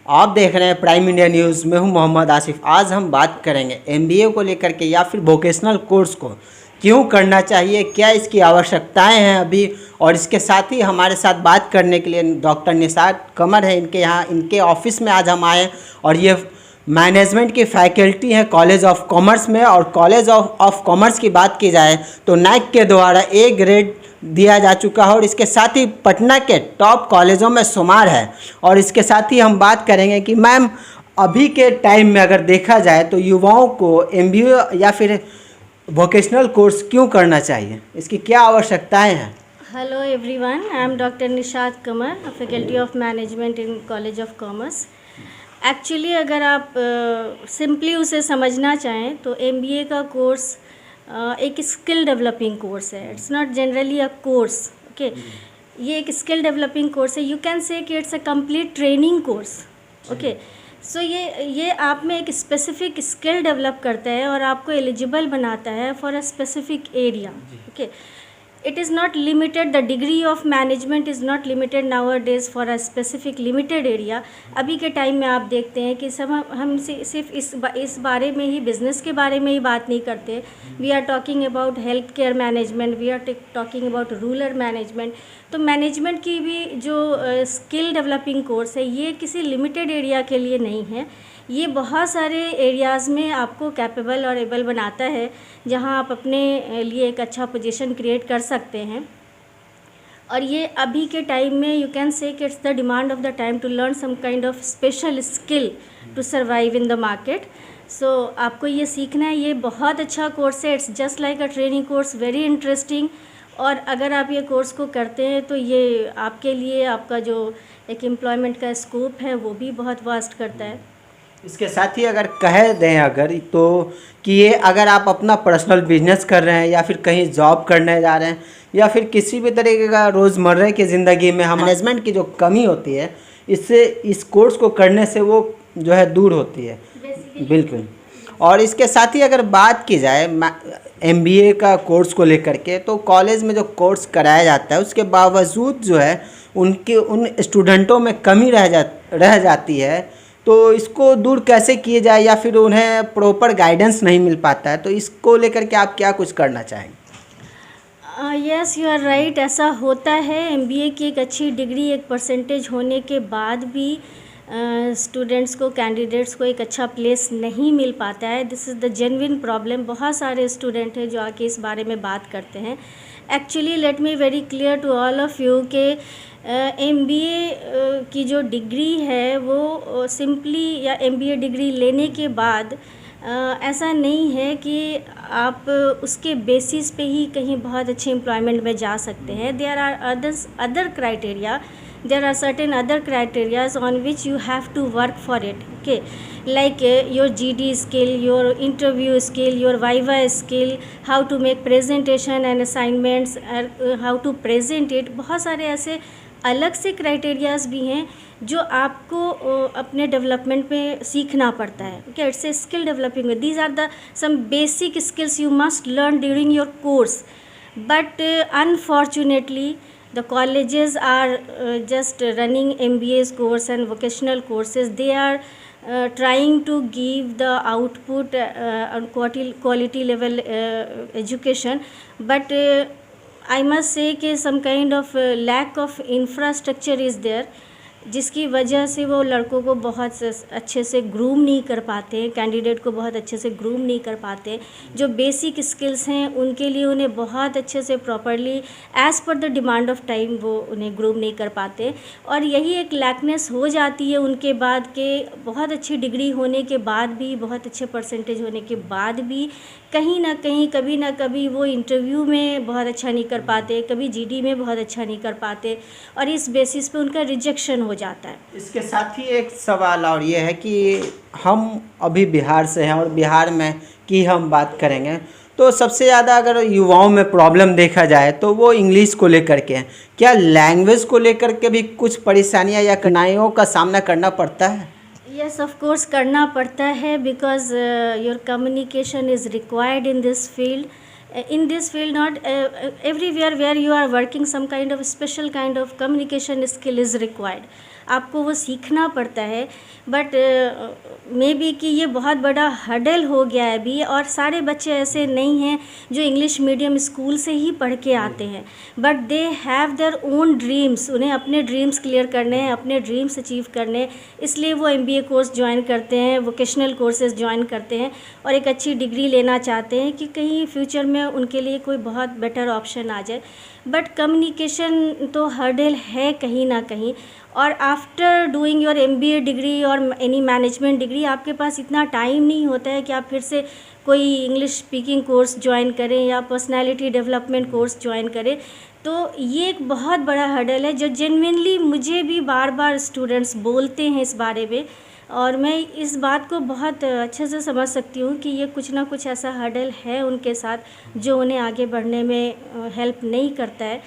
आप देख रहे हैं प्राइम इंडिया न्यूज़। मैं हूं मोहम्मद आसिफ। आज हम बात करेंगे एमबीए को लेकर के या फिर वोकेशनल कोर्स को क्यों करना चाहिए, क्या इसकी आवश्यकताएं हैं अभी। और इसके साथ ही हमारे साथ बात करने के लिए डॉक्टर निशात कमर है, इनके यहाँ इनके ऑफिस में आज हम आए। और ये मैनेजमेंट की फैकल्टी है कॉलेज ऑफ कॉमर्स में। और कॉलेज ऑफ कॉमर्स की बात की जाए तो नैक के द्वारा ए ग्रेड दिया जा चुका है और इसके साथ ही पटना के टॉप कॉलेजों में शुमार है। और इसके साथ ही हम बात करेंगे कि मैम अभी के टाइम में अगर देखा जाए तो युवाओं को एमबीए या फिर वोकेशनल कोर्स क्यों करना चाहिए, इसकी क्या आवश्यकताएं हैं। Hello everyone, I am Dr. Nishat Kamar, a faculty of management in College of Commerce. Actually अगर आप सिंपली उसे समझना चाहें तो MBA का कोर्स एक स्किल डेवलपिंग कोर्स है। It's not generally a course, okay. ये एक स्किल डेवलपिंग कोर्स है। यू कैन से कि it's a complete training course, okay. So ये आप में एक स्पेसिफिक स्किल डेवलप करता है और आपको एलिजिबल बनाता है for a specific area, okay. It is not limited, the degree of management is not limited nowadays for a specific limited area. अभी के टाइम में आप देखते हैं कि सब हम सिर्फ इस बारे में ही, बिज़नेस के बारे में ही बात नहीं करते। We are talking about health care management, we are talking about rural management. तो मैनेजमेंट की भी जो स्किल डेवलपिंग कोर्स है ये किसी लिमिटेड एरिया के लिए नहीं है। ये बहुत सारे एरियाज़ में आपको कैपेबल और एबल बनाता है जहां आप अपने लिए एक अच्छा पोजीशन क्रिएट कर सकते हैं। और ये अभी के टाइम में यू कैन से कि it's the demand of the time to learn some kind of special skill to survive in the market. So आपको ये सीखना है। ये बहुत अच्छा कोर्स है। It's just like a training course, very interesting. और अगर आप ये कोर्स को करते हैं तो ये आपके लिए आपका जो एक एम्प्लॉयमेंट का स्कोप है वो भी बहुत वास्ट करता है। इसके साथ ही अगर कह दें अगर तो कि ये अगर आप अपना पर्सनल बिजनेस कर रहे हैं या फिर कहीं जॉब करने जा रहे हैं या फिर किसी भी तरीके का रोज़मर्रा की ज़िंदगी में हम मैनेजमेंट की जो कमी होती है इससे इस कोर्स को करने से वो जो है दूर होती है बिल्कुल। और इसके साथ ही अगर बात की जाए एमबीए का कोर्स को लेकर के तो कॉलेज में जो कोर्स कराया जाता है उसके बावजूद जो है उन स्टूडेंटों में कमी रह जाती है। तो इसको दूर कैसे किए जाए या फिर उन्हें प्रॉपर गाइडेंस नहीं मिल पाता है, तो इसको लेकर के आप क्या कुछ करना चाहेंगे। Yes, you are right. ऐसा होता है। एमबीए की एक अच्छी डिग्री, एक परसेंटेज होने के बाद भी स्टूडेंट्स को, कैंडिडेट्स को एक अच्छा प्लेस नहीं मिल पाता है। This is the genuine problem. बहुत सारे स्टूडेंट हैं जो आके इस बारे में बात करते हैं। Actually let me very clear to all of you के एमबीए की जो डिग्री है वो सिंपली या एमबीए डिग्री लेने के बाद ऐसा नहीं है कि आप उसके बेसिस पे ही कहीं बहुत अच्छे एम्प्लॉयमेंट में जा सकते हैं। There are other criteria, there are certain other criterias on which you have to work for it, okay, like your GD skill, your interview skill, your viva skill, how to make presentation and assignments, how to present it। बहुत सारे ऐसे अलग से criterias भी हैं जो आपको अपने डेवलपमेंट में सीखना पड़ता है, okay. It's a skill developing. These are the some basic skills you must learn during your course. But unfortunately the colleges are just running MBA's course and vocational courses. They are trying to give the output on quality level education, but I must say कि some kind of lack of infrastructure is there, जिसकी वजह से वो लड़कों को बहुत अच्छे से ग्रूम नहीं कर पाते, कैंडिडेट को बहुत अच्छे से ग्रूम नहीं कर पाते। जो बेसिक स्किल्स हैं उनके लिए उन्हें बहुत अच्छे से properly as per the demand of time वो उन्हें ग्रूम नहीं कर पाते। और यही एक लैकनेस हो जाती है उनके बाद के बहुत अच्छी डिग्री होने के बाद भी, बहुत अच्छे परसेंटेज होने के बाद भी कहीं ना कहीं, कभी ना कभी वो इंटरव्यू में बहुत अच्छा नहीं कर पाते, कभी जीडी में बहुत अच्छा नहीं कर पाते और इस बेसिस पे उनका रिजेक्शन हो जाता है। इसके साथ ही एक सवाल और ये है कि हम अभी बिहार से हैं और बिहार में की हम बात करेंगे तो सबसे ज़्यादा अगर युवाओं में प्रॉब्लम देखा जाए तो वो इंग्लिश को लेकर के हैं। क्या लैंग्वेज को लेकर के भी कुछ परेशानियां या कठिनाइयों का सामना करना पड़ता है। यस, ऑफ कोर्स करना पड़ता है because your communication is required in this field. in this field, not everywhere where you are working, some kind of special kind of communication skill is required. आपको वो सीखना पड़ता है। बट मे बी कि ये बहुत बड़ा हर्डल हो गया है अभी, और सारे बच्चे ऐसे नहीं हैं जो इंग्लिश मीडियम स्कूल से ही पढ़ के आते हैं, but they have their own dreams. उन्हें अपने ड्रीम्स क्लियर करने हैं, अपने ड्रीम्स अचीव करने हैं, इसलिए वो MBA कोर्स ज्वाइन करते हैं, वोकेशनल कोर्सेज ज्वाइन करते हैं और एक अच्छी डिग्री लेना चाहते हैं कि कहीं फ्यूचर में उनके लिए कोई बहुत बेटर ऑप्शन आ जाए। बट कम्युनिकेशन तो हर्डल है कहीं ना कहीं, और after doing your MBA degree और एनी मैनेजमेंट डिग्री आपके पास इतना टाइम नहीं होता है कि आप फिर से कोई इंग्लिश स्पीकिंग कोर्स ज्वाइन करें या पर्सनालिटी डेवलपमेंट कोर्स ज्वाइन करें। तो ये एक बहुत बड़ा हर्डल है जो जेन्युइनली मुझे भी बार बार स्टूडेंट्स बोलते हैं इस बारे में, और मैं इस बात को बहुत अच्छे से समझ सकती हूँ कि ये कुछ ना कुछ ऐसा हर्डल है उनके साथ जो उन्हें आगे बढ़ने में हेल्प नहीं करता है।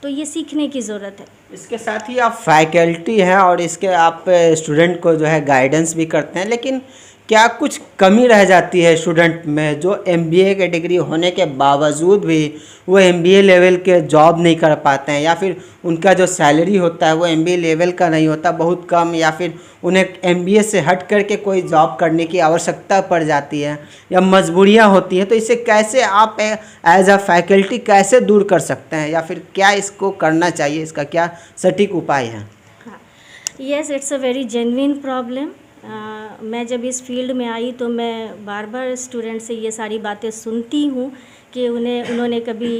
तो ये सीखने की ज़रूरत है। इसके साथ ही आप फैकल्टी हैं और इसके आप स्टूडेंट को जो है गाइडेंस भी करते हैं, लेकिन क्या कुछ कमी रह जाती है स्टूडेंट में जो MBA के डिग्री होने के बावजूद भी वो MBA लेवल के जॉब नहीं कर पाते हैं, या फिर उनका जो सैलरी होता है वो MBA लेवल का नहीं होता, बहुत कम, या फिर उन्हें MBA से हट करके कोई जॉब करने की आवश्यकता पड़ जाती है या मजबूरियां होती हैं, तो इसे कैसे आप एज अ फैकल्टी कैसे दूर कर सकते हैं, या फिर क्या इसको करना चाहिए, इसका क्या सटीक उपाय है? हाँ, yes, it's a very genuine problem. मैं जब इस फील्ड में आई तो मैं बार बार स्टूडेंट से ये सारी बातें सुनती हूँ कि उन्होंने कभी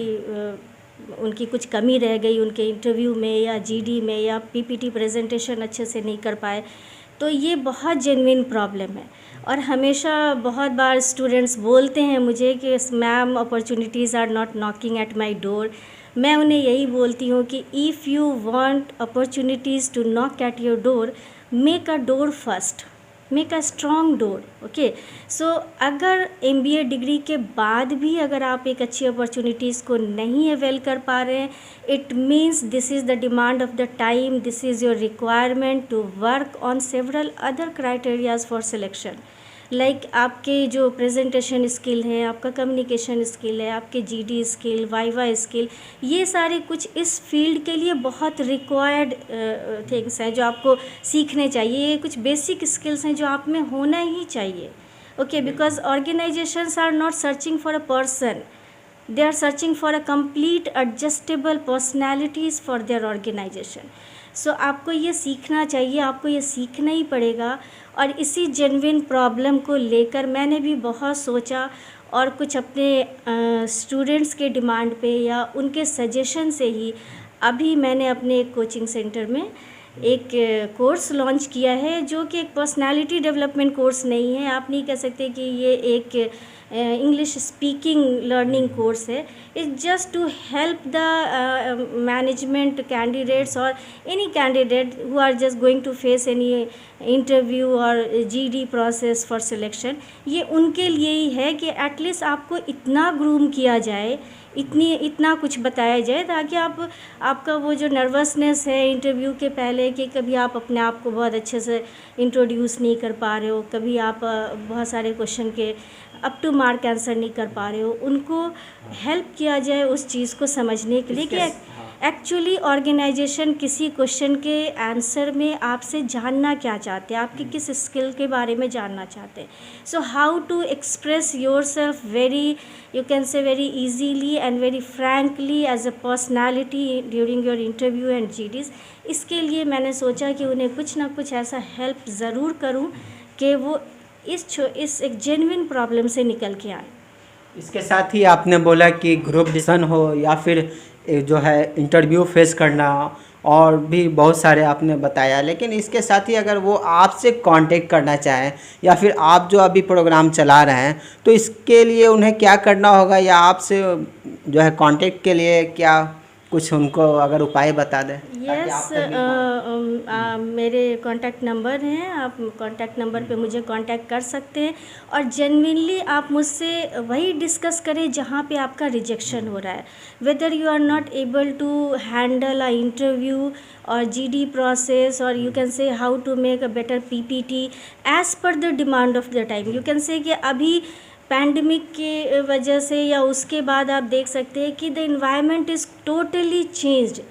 उनकी कुछ कमी रह गई उनके इंटरव्यू में या GD में, या PPT प्रेजेंटेशन अच्छे से नहीं कर पाए। तो ये बहुत जेन्युइन प्रॉब्लम है, और हमेशा बहुत बार स्टूडेंट्स बोलते हैं मुझे कि ma'am opportunities are not knocking at my door. मैं उन्हें यही बोलती हूँ कि if you want opportunities to knock at your door, make a door first, make a strong door. Okay, so अगर MBA डिग्री के बाद भी अगर आप एक अच्छी अपॉर्चुनिटीज़ को नहीं अवेल कर पा रहे हैं, it means this is the demand of the time, this is your requirement to work on several other criterias for selection. Like आपके जो प्रेजेंटेशन स्किल है, आपका कम्युनिकेशन स्किल है, आपके GD स्किल, वाइवा स्किल, ये सारे कुछ इस फील्ड के लिए बहुत रिक्वायर्ड थिंग्स हैं जो आपको सीखने चाहिए। ये कुछ बेसिक स्किल्स हैं जो आप में होना ही चाहिए। Okay, because organisations are not searching for a person, they are searching for a complete adjustable personalities for their organisation. So आपको ये सीखना चाहिए, आपको ये सीखना ही पड़ेगा। और इसी जेन्युइन प्रॉब्लम को लेकर मैंने भी बहुत सोचा, और कुछ अपने स्टूडेंट्स के डिमांड पे या उनके सजेशन से ही अभी मैंने अपने एक कोचिंग सेंटर में एक कोर्स लॉन्च किया है, जो कि एक पर्सनालिटी डेवलपमेंट कोर्स नहीं है। आप नहीं कह सकते कि ये एक इंग्लिश स्पीकिंग लर्निंग कोर्स है। It's just to help the management candidates और any candidate who are just going to face any interview और GD प्रोसेस फॉर सिलेक्शन। ये उनके लिए ही है कि एटलीस्ट आपको इतना ग्रूम किया जाए, इतना कुछ बताया जाए, ताकि आपका वो जो नर्वसनेस है इंटरव्यू के पहले कि कभी आप अपने आप को बहुत अच्छे से इंट्रोड्यूस नहीं कर पा रहे हो, कभी आप बहुत सारे क्वेश्चन के अप टू मार्क आंसर नहीं कर पा रहे हो, उनको हेल्प किया जाए उस चीज़ को समझने के लिए कि एक्चुअली ऑर्गेनाइजेशन किसी क्वेश्चन के आंसर में आपसे जानना क्या चाहते हैं, आपके किस स्किल के बारे में जानना चाहते हैं। So how to express yourself very, you can say very easily and very frankly as a personality during your interview and GDs। इसके लिए मैंने सोचा कि उन्हें कुछ ना कुछ ऐसा हेल्प ज़रूर करूं कि वो इस एक जेन्युइन प्रॉब्लम से निकल के आए। इसके साथ ही आपने बोला कि ग्रुप डिस्कशन हो या फिर जो है इंटरव्यू फेस करना, और भी बहुत सारे आपने बताया, लेकिन इसके साथ ही अगर वो आपसे कांटेक्ट करना चाहें या फिर आप जो अभी प्रोग्राम चला रहे हैं, तो इसके लिए उन्हें क्या करना होगा, या आपसे जो है कांटेक्ट के लिए क्या कुछ उनको अगर उपाय बता दें? यस, मेरे कांटेक्ट नंबर हैं, आप कांटेक्ट नंबर पे मुझे कांटेक्ट कर सकते हैं, और जेन्युइनली आप मुझसे वही डिस्कस करें जहाँ पे आपका रिजेक्शन हो रहा है। Whether you are not able to handle a interview और GD प्रोसेस, और you can say how to make a better PPT as per the demand of the time. You can say कि अभी pandemic के वजह से या उसके बाद आप देख सकते हैं कि the environment is totally changed.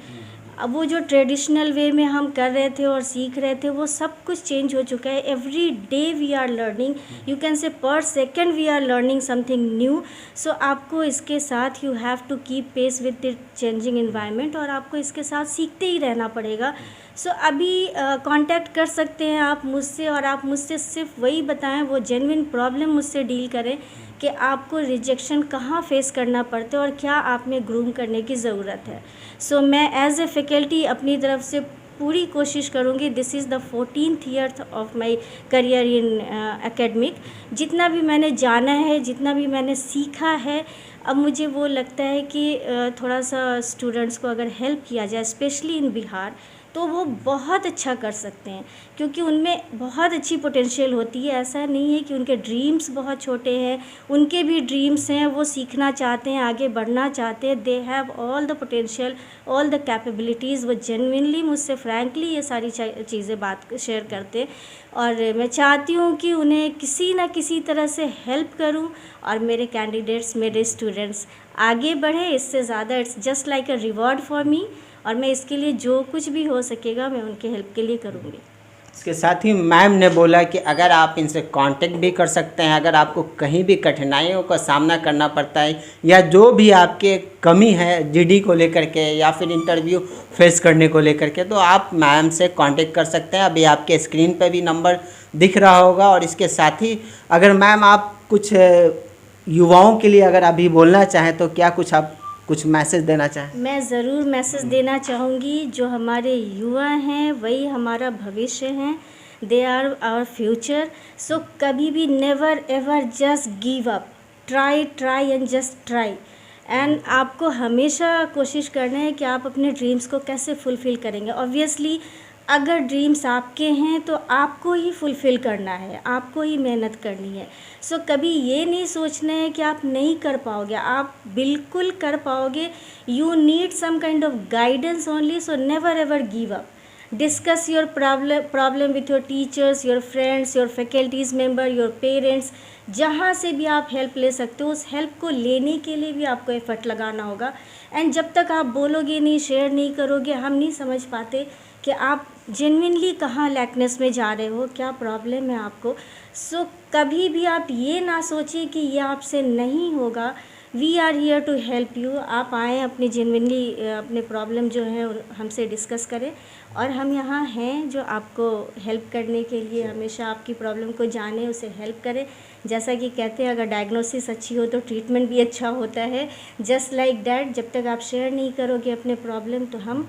अब वो जो ट्रेडिशनल वे में हम कर रहे थे और सीख रहे थे वो सब कुछ चेंज हो चुका है। Every day we are learning, you can say per second we are learning something new. So आपको इसके साथ you have to keep pace with the changing environment, और आपको इसके साथ सीखते ही रहना पड़ेगा। सो अभी कांटेक्ट कर सकते हैं आप मुझसे, और आप मुझसे सिर्फ वही बताएं, वो जेन्युइन प्रॉब्लम मुझसे डील करें कि आपको रिजेक्शन कहाँ फेस करना पड़ता है और क्या आप में ग्रूम करने की ज़रूरत है। सो मैं एज ए फैकल्टी अपनी तरफ से पूरी कोशिश करूँगी। This is the 14th year of my career in academic. जितना भी मैंने जाना है, जितना भी मैंने सीखा है, अब मुझे वो लगता है कि थोड़ा सा स्टूडेंट्स को अगर हेल्प किया जाए, स्पेशली इन बिहार, तो वो बहुत अच्छा कर सकते हैं, क्योंकि उनमें बहुत अच्छी पोटेंशियल होती है। ऐसा नहीं है कि उनके ड्रीम्स बहुत छोटे हैं, उनके भी ड्रीम्स हैं, वो सीखना चाहते हैं, आगे बढ़ना चाहते हैं। They have all the potential, all the capabilities. वो जेन्युइनली मुझसे फ्रैंकली ये सारी चीज़ें बात शेयर करते हैं, और मैं चाहती हूँ कि उन्हें किसी न किसी तरह से हेल्प करूँ, और मेरे कैंडिडेट्स, मेरे स्टूडेंट्स आगे बढ़े। इससे ज़्यादा it's just like a reward for me, और मैं इसके लिए जो कुछ भी हो सकेगा मैं उनके हेल्प के लिए करूँगी। इसके साथ ही मैम ने बोला कि अगर आप इनसे कांटेक्ट भी कर सकते हैं, अगर आपको कहीं भी कठिनाइयों का सामना करना पड़ता है, या जो भी आपके कमी है जीडी को लेकर के या फिर इंटरव्यू फेस करने को लेकर के, तो आप मैम से कांटेक्ट कर सकते हैं। अभी आपके स्क्रीन पे भी नंबर दिख रहा होगा। और इसके साथ ही अगर मैम आप कुछ युवाओं के लिए अगर अभी बोलना चाहें, तो क्या कुछ मैसेज देना चाहें? मैं ज़रूर मैसेज देना चाहूँगी। जो हमारे युवा हैं वही हमारा भविष्य हैं, दे आर आवर फ्यूचर। सो कभी भी never ever just give up, try and just try. And आपको हमेशा कोशिश करना है कि आप अपने ड्रीम्स को कैसे फुलफ़िल करेंगे। ऑब्वियसली अगर ड्रीम्स आपके हैं तो आपको ही फुलफ़िल करना है, आपको ही मेहनत करनी है। सो कभी ये नहीं सोचना है कि आप नहीं कर पाओगे, आप बिल्कुल कर पाओगे। You need some kind of guidance only, so never ever give up. Discuss your problem with your teachers, your friends, your faculties member, your parents. जहाँ से भी आप हेल्प ले सकते हो, उस हेल्प को लेने के लिए भी आपको एफर्ट लगाना होगा। एंड जब तक आप बोलोगे नहीं, शेयर नहीं करोगे, हम नहीं समझ पाते कि आप जेन्युइनली कहाँ लैकनेस में जा रहे हो, क्या प्रॉब्लम है आपको। सो कभी भी आप ये ना सोचिए कि ये आपसे नहीं होगा। We are here to help you. आप आएँ, अपनी जेन्युइनली अपने प्रॉब्लम जो है हमसे डिस्कस करें, और हम यहाँ हैं जो आपको हेल्प करने के लिए, हमेशा आपकी प्रॉब्लम को जाने, उसे हेल्प करें। जैसा कि कहते हैं, अगर डायग्नोसिस अच्छी हो तो ट्रीटमेंट भी अच्छा होता है। जस्ट लाइक दैट, जब तक आप शेयर नहीं करोगे अपने प्रॉब्लम, तो हम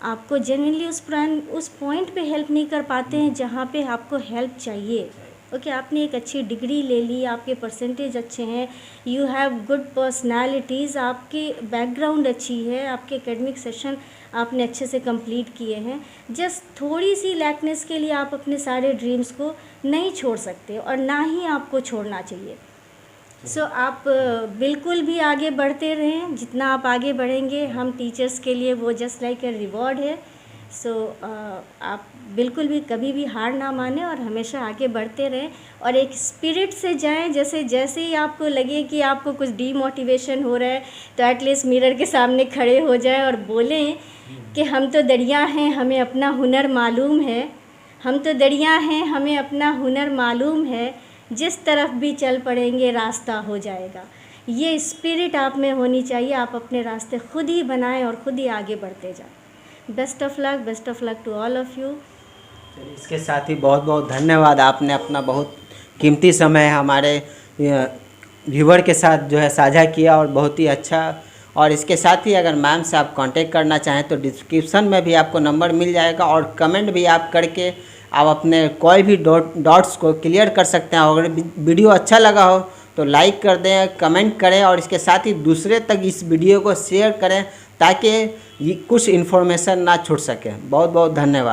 आपको जेन्युइनली उस पॉइंट पे हेल्प नहीं कर पाते हैं जहाँ पे आपको हेल्प चाहिए। ओके, आपने एक अच्छी डिग्री ले ली, आपके परसेंटेज अच्छे हैं, यू हैव गुड पर्सनालिटीज़, आपकी बैकग्राउंड अच्छी है, आपके एकेडमिक सेशन आपने अच्छे से कंप्लीट किए हैं। जस्ट थोड़ी सी लैकनेस के लिए आप अपने सारे ड्रीम्स को नहीं छोड़ सकते, और ना ही आपको छोड़ना चाहिए। सो आप बिल्कुल भी आगे बढ़ते रहें। जितना आप आगे बढ़ेंगे, हम टीचर्स के लिए वो जस्ट लाइक ए रिवॉर्ड है। सो आप बिल्कुल भी कभी भी हार ना माने, और हमेशा आगे बढ़ते रहें, और एक स्पिरिट से जाएं। जैसे ही आपको लगे कि आपको कुछ डीमोटिवेशन हो रहा है, तो एटलीस्ट मिरर के सामने खड़े हो जाएं और बोलें कि हम तो दरिया हैं, हमें अपना हुनर मालूम है। हम तो दरिया हैं, हमें अपना हुनर मालूम है। जिस तरफ भी चल पड़ेंगे रास्ता हो जाएगा। ये स्पिरिट आप में होनी चाहिए। आप अपने रास्ते खुद ही बनाएं और खुद ही आगे बढ़ते जाएं। Best of luck to all of you. इसके साथ ही बहुत बहुत धन्यवाद, आपने अपना बहुत कीमती समय हमारे व्यूवर के साथ जो है साझा किया, और बहुत ही अच्छा। और इसके साथ ही अगर मैम से आप कांटेक्ट करना चाहें तो डिस्क्रिप्शन में भी आपको नंबर मिल जाएगा, और कमेंट भी आप करके आप अपने कोई भी डॉट्स को क्लियर कर सकते हैं। अगर वीडियो अच्छा लगा हो तो लाइक कर दें, कमेंट करें, और इसके साथ ही दूसरे तक इस वीडियो को शेयर करें, ताकि कुछ इन्फॉर्मेशन ना छूट सके। बहुत बहुत धन्यवाद।